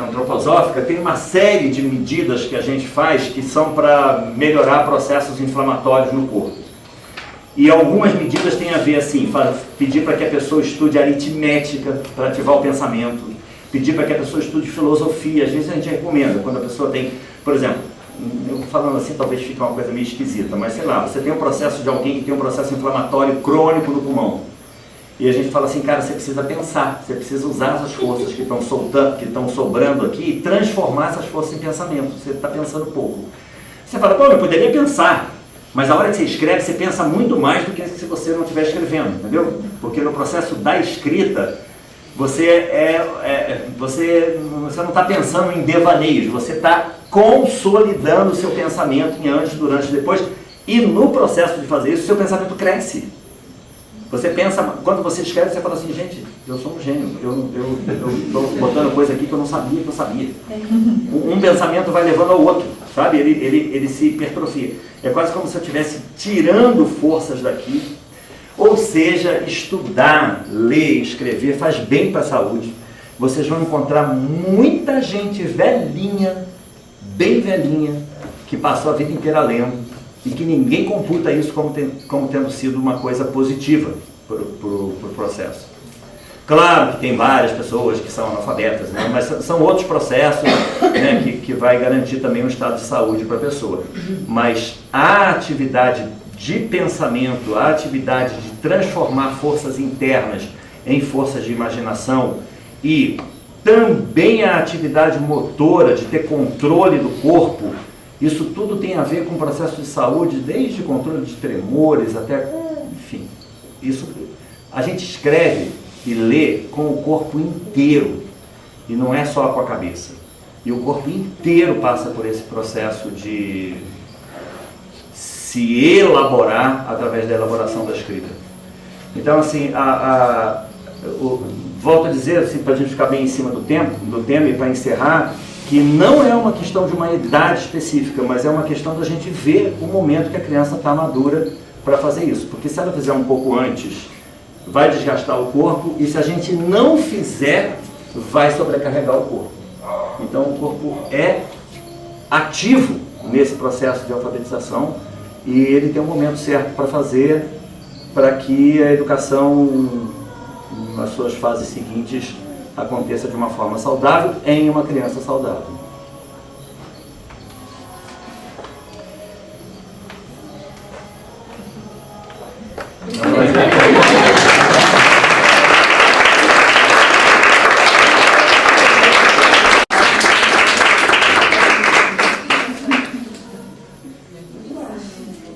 A: antroposófica, tem uma série de medidas que a gente faz que são para melhorar processos inflamatórios no corpo. E algumas medidas têm a ver assim, pedir para que a pessoa estude aritmética para ativar o pensamento, pedir para que a pessoa estude filosofia. Às vezes a gente recomenda, quando a pessoa tem, por exemplo, eu falando assim talvez fique uma coisa meio esquisita, mas sei lá, você tem um processo de alguém que tem um processo inflamatório crônico no pulmão. E a gente fala assim, cara, você precisa pensar, você precisa usar essas forças que estão soltando, que estão sobrando aqui e transformar essas forças em pensamento. Você está pensando pouco. Você fala, pô, eu poderia pensar, mas a hora que você escreve, você pensa muito mais do que se você não estiver escrevendo, entendeu? Porque no processo da escrita, você não está pensando em devaneios, você está consolidando o seu pensamento em antes, durante e depois, E no processo de fazer isso, seu pensamento cresce. Você pensa, quando você escreve, você fala assim, gente, eu sou um gênio, eu estou botando coisa aqui que eu não sabia que eu sabia. Um pensamento vai levando ao outro, sabe? Ele se hipertrofia. É quase como se eu estivesse tirando forças daqui. Ou seja, estudar, ler, escrever faz bem para a saúde. Vocês vão encontrar muita gente velhinha, bem velhinha, que passou a vida inteira lendo e que ninguém computa isso como tendo sido uma coisa positiva para o processo. Claro que tem várias pessoas que são analfabetas, né? Mas são outros processos, né, que vai garantir também um estado de saúde para a pessoa. Mas a atividade de pensamento, a atividade de transformar forças internas em forças de imaginação e também a atividade motora de ter controle do corpo, isso tudo tem a ver com o processo de saúde, desde controle de tremores até, enfim, isso a gente escreve e lê com o corpo inteiro e não é só com a cabeça. E o corpo inteiro passa por esse processo de se elaborar através da elaboração da escrita. Então, assim, volto a dizer, assim, para a gente ficar bem em cima do tema e para encerrar, que não é uma questão de uma idade específica, mas é uma questão da gente ver o momento que a criança está madura para fazer isso. Porque se ela fizer um pouco antes, vai desgastar o corpo, e se a gente não fizer, vai sobrecarregar o corpo. Então o corpo é ativo nesse processo de alfabetização e ele tem um momento certo para fazer, para que a educação nas suas fases seguintes aconteça de uma forma saudável em uma criança saudável.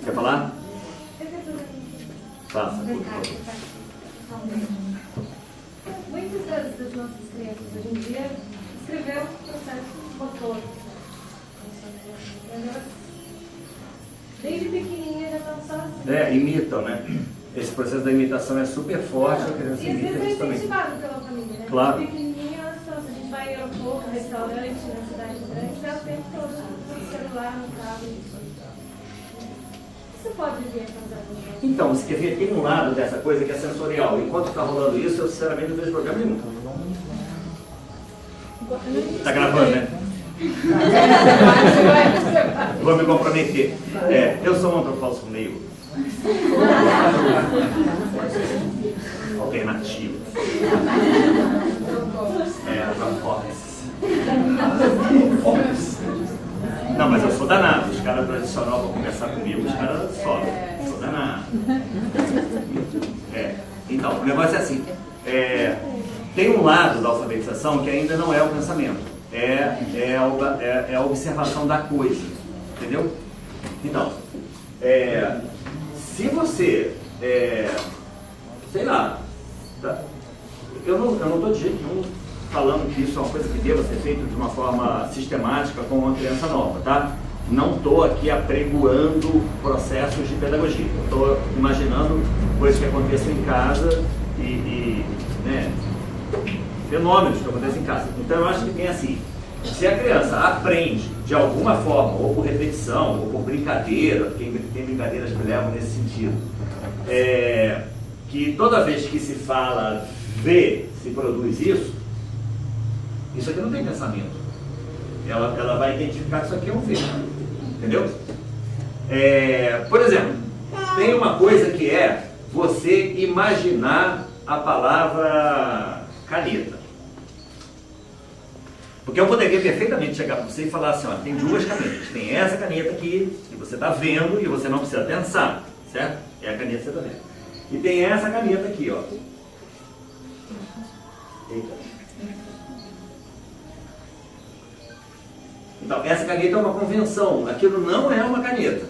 A: Quer falar? Faça.
B: Muitas das nossas crianças hoje em dia escreveram o processo motor. Desde pequenininha já estão só assim.
A: Imitam, né? Esse processo da imitação é super forte, a criança
B: E às
A: imita
B: vezes é
A: isso também.
B: incentivado pela família, né?
A: Claro.
B: Desde pequenininha, se a gente vai em aeroporto, restaurante, na cidade grande, é o tempo todo no celular, no carro. Isso pode vir a causar problema.
A: Então, você quer ver, tem um lado dessa coisa que é sensorial. Enquanto está rolando isso, eu sinceramente não vejo problema nenhum. Está gravando, né? Vou me comprometer. Eu sou um antropólogo meio alternativo. Não, mas eu sou danado. Os caras tradicionais vão conversar comigo, os caras sobem. Sou danado. Então, o negócio é assim. Tem um lado da alfabetização que ainda não é o pensamento. É a observação da coisa. Entendeu? Então, se você, sei lá, eu não estou de jeito nenhum falando que isso é uma coisa que deva ser feita de uma forma sistemática com uma criança nova, tá? Não estou aqui apregoando processos de pedagogia. Estou imaginando coisas que aconteçam em casa né, fenômenos que acontecem em casa. Então eu acho que tem assim, se a criança aprende de alguma forma, ou por repetição, ou por brincadeira, porque tem brincadeiras que levam nesse sentido, que toda vez que se fala, vê, se produz isso aqui não tem pensamento. Ela vai identificar que isso aqui é um ver. Entendeu? Por exemplo, tem uma coisa que é você imaginar a palavra caneta. Porque eu poderia perfeitamente chegar para você e falar assim, ó, tem duas canetas. Tem essa caneta aqui, que você está vendo e você não precisa pensar, certo? É a caneta que você está vendo. E tem essa caneta aqui, ó. Eita. Então, essa caneta é uma convenção, aquilo não é uma caneta.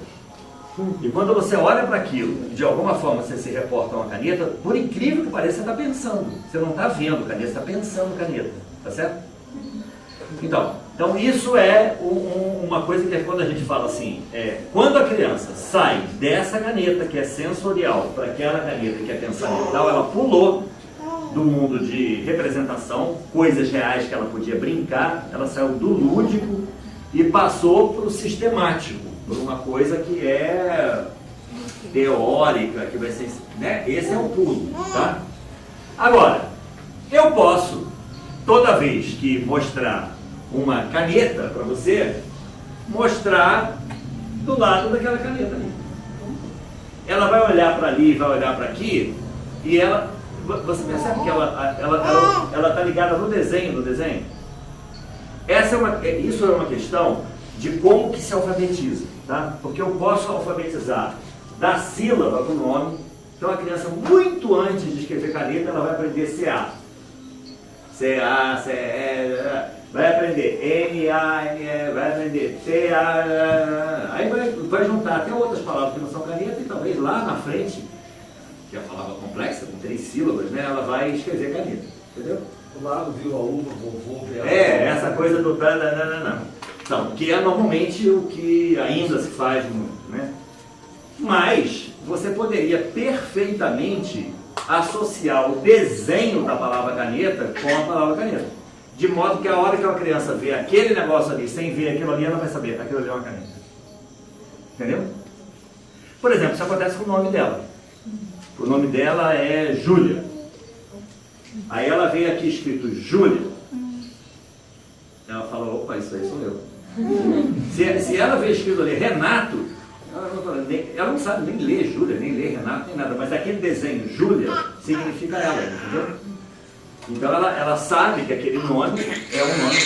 A: E quando você olha para aquilo, de alguma forma você se reporta a uma caneta, por incrível que pareça, você está pensando. Você não está vendo caneta, você está pensando caneta, tá certo? Então isso é uma coisa que é quando a gente fala assim, quando a criança sai dessa caneta que é sensorial para aquela caneta que é pensamental, ela pulou do mundo de representação, coisas reais que ela podia brincar, ela saiu do lúdico e passou para o sistemático, por uma coisa que é teórica, que vai ser, né? Esse é o pulo, tá? Agora, eu posso, toda vez que mostrar uma caneta para você, mostrar do lado daquela caneta ali. Ela vai olhar para ali, vai olhar para aqui, e você percebe que ela está ligada no desenho, isso é uma questão de como que se alfabetiza, tá? Porque eu posso alfabetizar da sílaba para o nome. Então a criança, muito antes de escrever caneta, ela vai aprender CA. CA, CE, vai aprender NA, vai aprender TA, aí vai juntar até outras palavras que não são caneta e talvez lá na frente, que é a palavra complexa, com 3 sílabas, né, ela vai escrever caneta, entendeu?
C: O lado viu a uva, vovô, vê a
A: essa coisa do Então, que é normalmente o que ainda se faz muito, né? Mas você poderia perfeitamente associar o desenho da palavra caneta com a palavra caneta. De modo que a hora que uma criança vê aquele negócio ali, sem ver aquilo ali, ela vai saber, aquilo ali é uma caneta. Entendeu? Por exemplo, isso acontece com o nome dela. O nome dela é Júlia. Aí ela vê aqui escrito Júlia. Ela fala, opa, isso aí sou eu. Se ela vê escrito ali Renato, ela não sabe nem ler Júlia, nem ler Renato, nem nada. Mas aquele desenho Júlia significa ela, entendeu? Então ela sabe que aquele nome é um nome.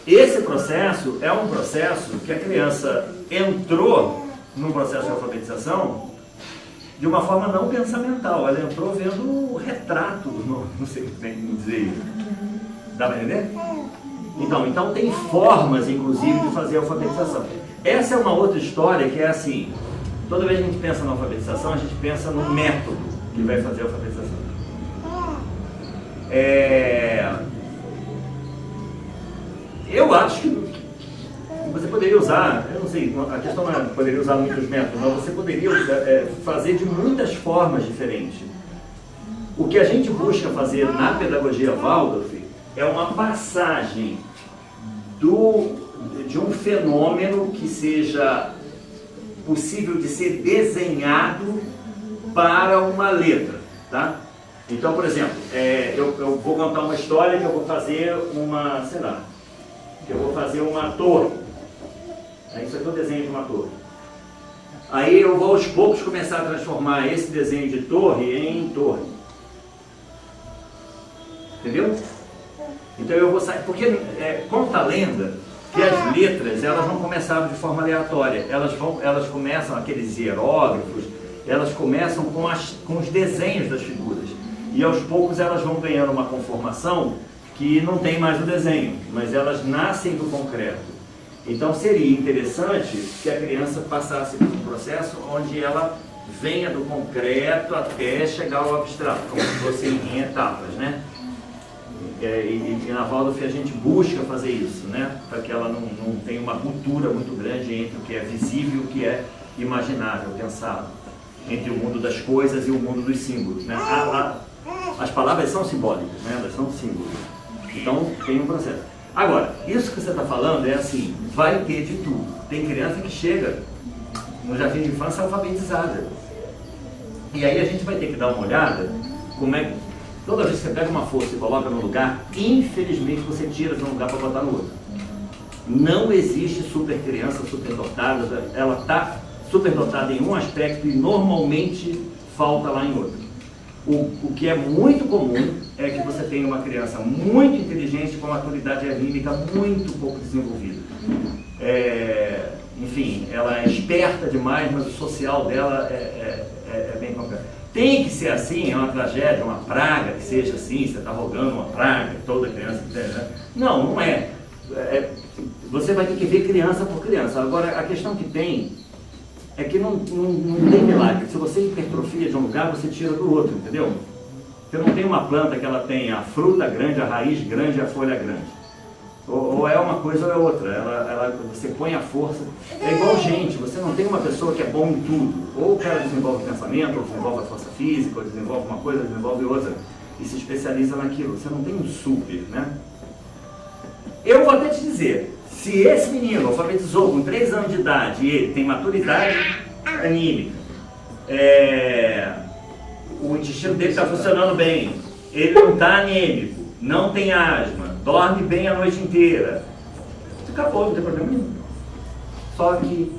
A: Esse processo é um processo que a criança entrou num processo de alfabetização de uma forma não pensamental. Ela entrou vendo o retrato do nome, não sei bem dizer isso. Dá para entender? Então tem formas, inclusive, de fazer a alfabetização. Essa é uma outra história que é assim, toda vez que a gente pensa na alfabetização, a gente pensa no método que vai fazer a alfabetização. Eu acho que você poderia usar, eu não sei, a questão não é poderia usar muitos métodos, mas você poderia fazer de muitas formas diferentes. O que a gente busca fazer na pedagogia Waldorf é uma passagem de um fenômeno que seja possível de ser desenhado para uma letra, tá? Então, por exemplo, eu vou contar uma história que eu vou fazer uma torre. Isso aqui é o desenho de uma torre. Aí eu vou aos poucos começar a transformar esse desenho de torre em torre. Entendeu? Então eu vou sair, porque conta a lenda que as letras, elas não começaram de forma aleatória, elas começam, aqueles hieróglifos, elas começam com os desenhos das figuras, e aos poucos elas vão ganhando uma conformação que não tem mais o desenho, mas elas nascem do concreto. Então seria interessante que a criança passasse por um processo onde ela venha do concreto até chegar ao abstrato, como se fosse em etapas, né? E na Waldorf a gente busca fazer isso, né? Para que ela não tenha uma ruptura muito grande entre o que é visível e o que é imaginável, pensado, entre o mundo das coisas e o mundo dos símbolos, né? As palavras são simbólicas, né? Elas são símbolos. Então tem um processo. Agora, isso que você está falando é assim, vai ter de tudo. Tem criança que chega no jardim de infância alfabetizada. E aí a gente vai ter que dar uma olhada como é que toda vez que você pega uma força e coloca no lugar, infelizmente você tira de um lugar para botar no outro. Não existe super criança superdotada, ela está superdotada em um aspecto e normalmente falta lá em outro. O que é muito comum é que você tenha uma criança muito inteligente com maturidade anímica muito pouco desenvolvida. Enfim, ela é esperta demais, mas o social dela é bem complexo. Tem que ser assim, é uma tragédia, uma praga que seja assim, você está rogando uma praga, toda criança que né? Não é. Você vai ter que ver criança por criança. Agora, a questão que tem é que não tem milagre. Se você hipertrofia de um lugar, você tira do outro, entendeu? Você não tem uma planta que ela tem a fruta grande, a raiz grande e a folha grande. Ou é uma coisa ou é outra. Você põe a força. É igual gente, você não tem uma pessoa que é bom em tudo. Ou o cara desenvolve pensamento, ou desenvolve a força física, ou desenvolve uma coisa, ou desenvolve outra. E se especializa naquilo. Você não tem um super, né? Eu vou até te dizer, se esse menino alfabetizou com 3 anos de idade e ele tem maturidade anímica, o intestino dele está funcionando bem, ele não está anêmico, não tem asma, dorme bem a noite inteira, acabou, não tem problema nenhum. Só que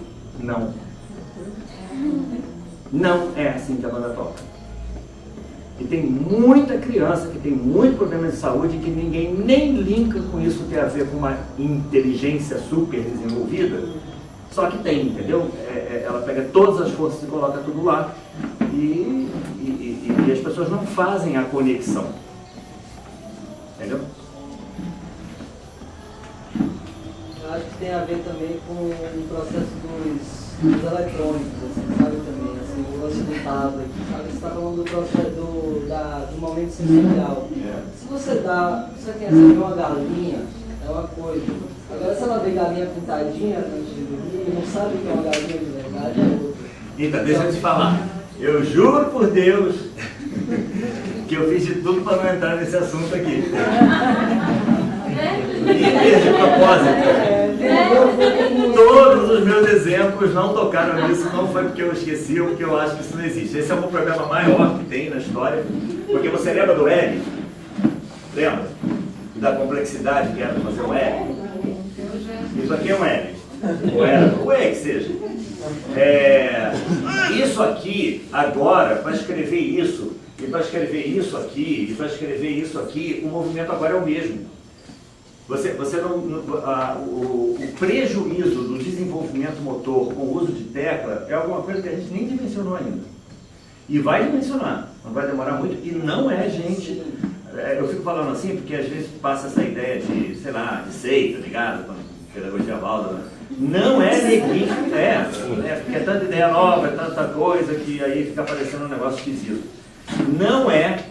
A: não é assim que a banda toca. E tem muita criança que tem muito problema de saúde que ninguém nem linka com isso ter a ver com uma inteligência super desenvolvida, só que tem, entendeu? Ela pega todas as forças e coloca tudo lá e as pessoas não fazem a conexão, entendeu?
C: Eu acho que tem a ver também com o processo dos eletrônicos, assim, sabe, também, assim, o lance do tablet, sabe, você está falando do processo do momento sensorial. Se você quer receber uma galinha, é uma coisa. Agora, se ela vê galinha pintadinha antes de dormir e não sabe que é uma galinha de verdade, é outra.
A: Então, deixa eu te falar. Eu juro por Deus que eu fiz de tudo para não entrar nesse assunto aqui. E de propósito. Todos os meus exemplos não tocaram nisso, não foi porque eu esqueci ou porque eu acho que isso não existe. Esse é o problema maior que tem na história, porque você lembra do L? Lembra? Da complexidade que era fazer um L? Isso aqui é um L. Ou E que seja. Isso aqui, agora, para escrever isso, e para escrever isso aqui, e para escrever isso aqui, o movimento agora é o mesmo. Você não, o prejuízo do desenvolvimento motor com o uso de tecla é alguma coisa que a gente nem dimensionou ainda. E vai dimensionar, não vai demorar muito, e não é gente... eu fico falando assim porque às vezes passa essa ideia de, sei lá, de seita, ligado? Com pedagogia válida, né? Não é neguinho, porque é tanta ideia nova, é tanta coisa que aí fica parecendo um negócio esquisito. Não é,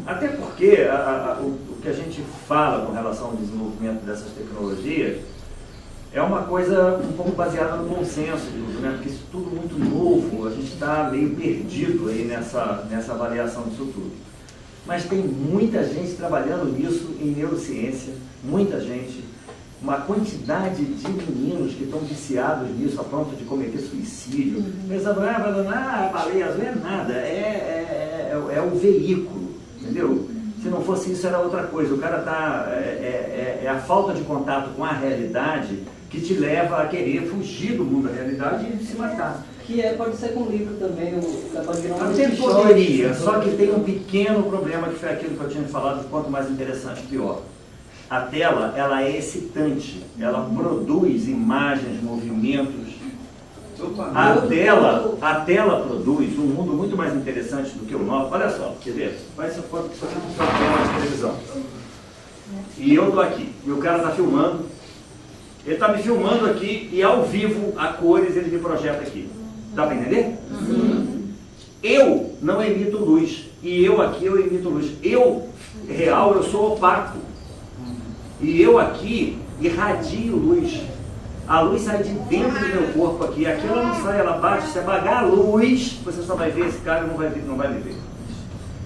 A: até porque o que a gente fala com relação ao desenvolvimento dessas tecnologias é uma coisa um pouco baseada no bom senso, né? Porque isso tudo muito novo, a gente está meio perdido aí nessa avaliação disso tudo. Mas tem muita gente trabalhando nisso em neurociência, muita gente, uma quantidade de meninos que estão viciados nisso a ponto de cometer suicídio, pensando, a baleia azul é nada, é o veículo, entendeu? Se não fosse isso era outra coisa, o cara tá, é a falta de contato com a realidade que te leva a querer fugir do mundo da realidade e se matar.
C: Que pode ser com livro também, pode virar uma
A: Até poderia, só que tem um pequeno problema que foi aquilo que eu tinha falado, quanto mais interessante, pior. A tela, ela é excitante, ela produz imagens, movimentos. A tela produz um mundo muito mais interessante do que o nosso. Olha só, quer ver? Faz essa foto que isso aqui não é uma de televisão. E eu estou aqui, e o cara está filmando. Ele está me filmando aqui e ao vivo, a cores, ele me projeta aqui. Dá para entender? Eu não emito luz. E eu aqui, eu emito luz. Eu sou opaco. E eu aqui irradio luz. A luz sai de dentro do meu corpo aqui. Aqui ela não sai, ela bate. Se apagar a luz, você só vai ver esse cara e não vai me ver.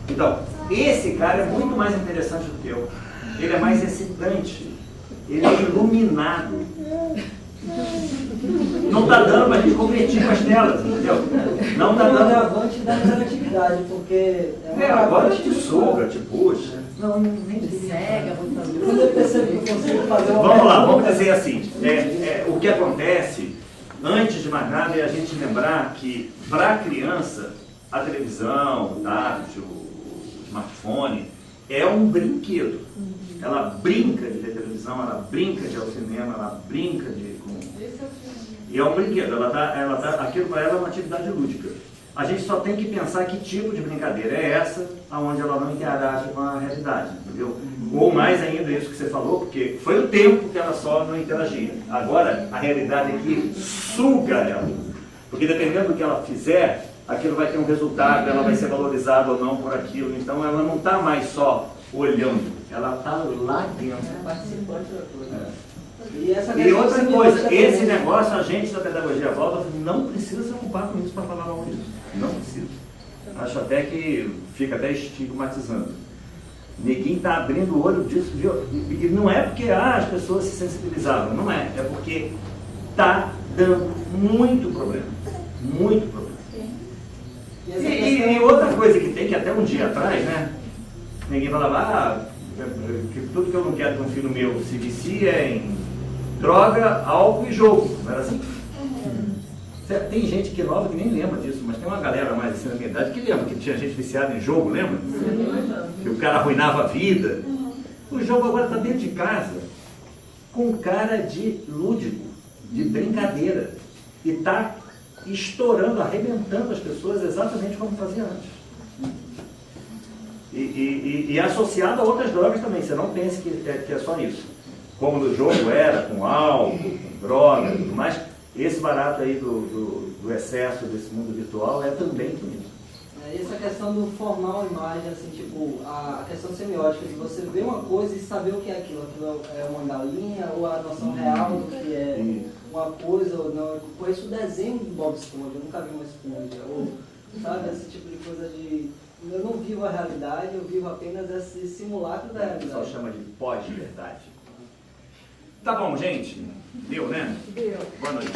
A: Então, esse cara é muito mais interessante do que eu. Ele é mais excitante. Ele é iluminado. Não está dando para a gente competir com as telas, entendeu? Não está dando.
C: É um avante da interatividade, porque...
A: agora te suga, te puxa.
C: Não, nem cega, quando eu percebo que eu consigo fazer uma...
A: Vamos lá, vamos dizer assim, o que acontece, antes de mais nada, é a gente lembrar que, para a criança, a televisão, o tablet, o smartphone, é um brinquedo. Ela brinca de ver televisão, ela brinca de ir ao cinema, ela brinca de... E é um brinquedo, aquilo para ela é uma atividade lúdica. A gente só tem que pensar que tipo de brincadeira é essa, onde ela não interage com a realidade, entendeu? Ou mais ainda isso que você falou, porque foi o tempo que ela só não interagia. Agora, a realidade aqui suga ela. Porque dependendo do que ela fizer, aquilo vai ter um resultado, ela vai ser valorizada ou não por aquilo. Então ela não está mais só olhando, ela está lá dentro.
C: Participante da coisa.
A: É.
C: E, essa
A: E
C: questão
A: outra
C: semiótica
A: coisa,
C: também,
A: esse negócio, a gente da pedagogia Waldorf não precisa se ocupar com isso para falar mal disso. Não precisa. Acho até que fica até estigmatizando. Ninguém está abrindo o olho disso, viu? E não é porque as pessoas se sensibilizaram, não é. É porque está dando muito problema. Muito problema. E outra coisa que tem, que até um dia atrás, né? Ninguém falava, que tudo que eu não quero que um filho meu se vicia em droga, álcool e jogo. Não era assim? Tem gente que nova que nem lembra disso, mas tem uma galera mais assim na minha idade que lembra que tinha gente viciada em jogo, lembra? Que o cara arruinava a vida. O jogo agora está dentro de casa, com cara de lúdico, de brincadeira. E está estourando, arrebentando as pessoas exatamente como fazia antes. E associado a outras drogas também. Você não pense que é só isso. Como no jogo era, com álcool, com droga, tudo mais. Esse barato aí do excesso desse mundo virtual é também com isso.
C: Essa questão do formar uma imagem, assim, tipo, a questão semiótica, de você ver uma coisa e saber o que é aquilo. Aquilo é uma galinha, ou a noção real do que é uma coisa, ou não. Eu conheço o desenho do Bob Esponja, eu nunca vi uma esponja. Ou, sabe, esse tipo de coisa de... Eu não vivo a realidade, eu vivo apenas esse simulacro da
A: O
C: realidade.
A: pessoal chama de pós-verdade. Tá bom, gente? Deu, né?
E: Deu.
A: Boa noite.